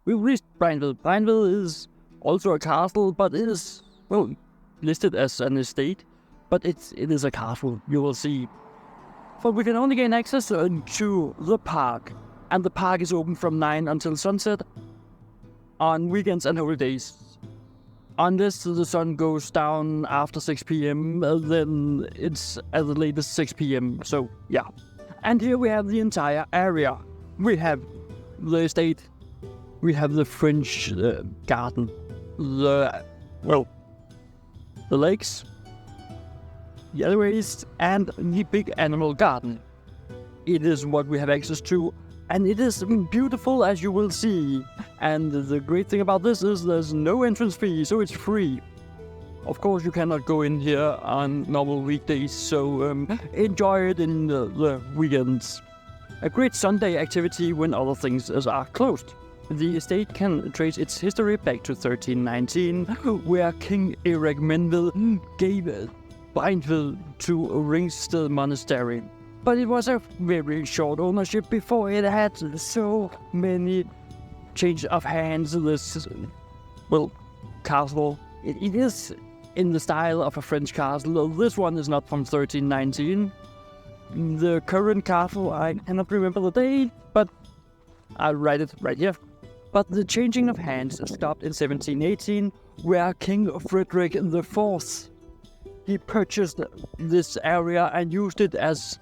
We've reached Bregentved. Bregentved is also a castle, but it is, well, listed as an estate. But it is a castle, you will see. But we can only gain access to the park. And the park is open from 9 until sunset on weekends and holidays. Unless the sun goes down after 6 p.m, then it's at the latest 6 p.m, so yeah. And here we have the entire area. We have the estate, we have the French garden, the lakes, the alleyways, and the big animal garden. It is what we have access to, and it is beautiful, as you will see. And the great thing about this is there's no entrance fee, so it's free. Of course, you cannot go in here on normal weekdays, so enjoy it in the weekends. A great Sunday activity when other things are closed. The estate can trace its history back to 1319, where King Eric Menved gave Bregentved to Ringsted monastery. But it was a very short ownership before it had so many change of hands. This, castle, it is in the style of a French castle. This one is not from 1319. The current castle, I cannot remember the date, but I'll write it right here. But the changing of hands stopped in 1718, where King Frederick IV, he purchased this area and used it as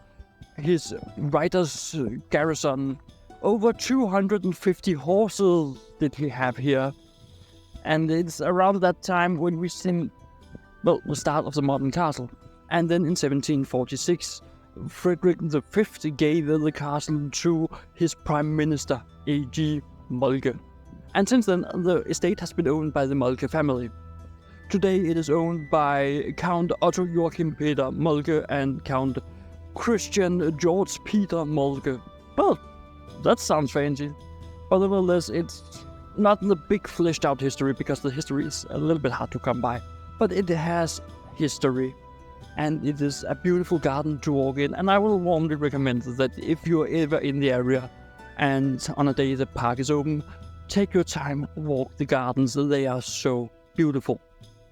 his writer's garrison. Over 250 horses did he have here. And it's around that time when we see, the start of the modern castle. And then in 1746, Frederick V gave the castle to his Prime Minister, A.G. Moltke. And since then, the estate has been owned by the Moltke family. Today it is owned by Count Otto Joachim Peter Moltke and Count Christian Georg Peter Moltke. Well, that sounds fancy. But nevertheless, it's not the big fleshed out history, because the history is a little bit hard to come by. But it has history. And it is a beautiful garden to walk in. And I will warmly recommend that if you're ever in the area and on a day the park is open, take your time, walk the gardens. They are so beautiful.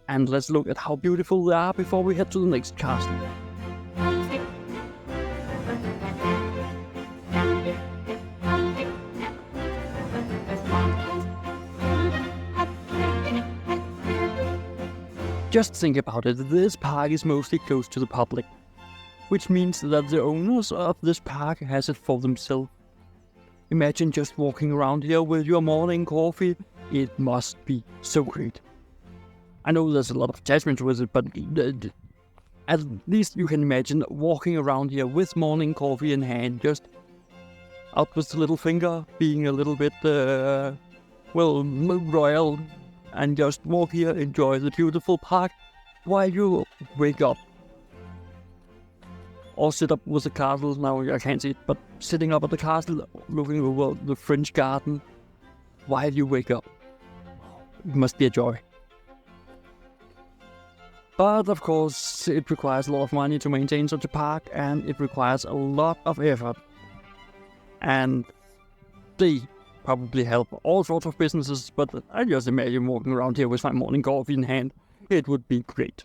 And let's look at how beautiful they are before we head to the next castle. Just think about it, this park is mostly closed to the public, which means that the owners of this park has it for themselves. Imagine just walking around here with your morning coffee. It must be so great. I know there's a lot of attachment with it, but at least you can imagine walking around here with morning coffee in hand, just out with the little finger, being a little bit, royal, and just walk here, enjoy the beautiful park while you wake up. Or sit up with the castle. Now I can't see it, but sitting up at the castle, looking over the French garden while you wake up. It must be a joy. But of course, it requires a lot of money to maintain such a park, and it requires a lot of effort. And they probably help all sorts of businesses, but I just imagine walking around here with my morning coffee in hand. It would be great.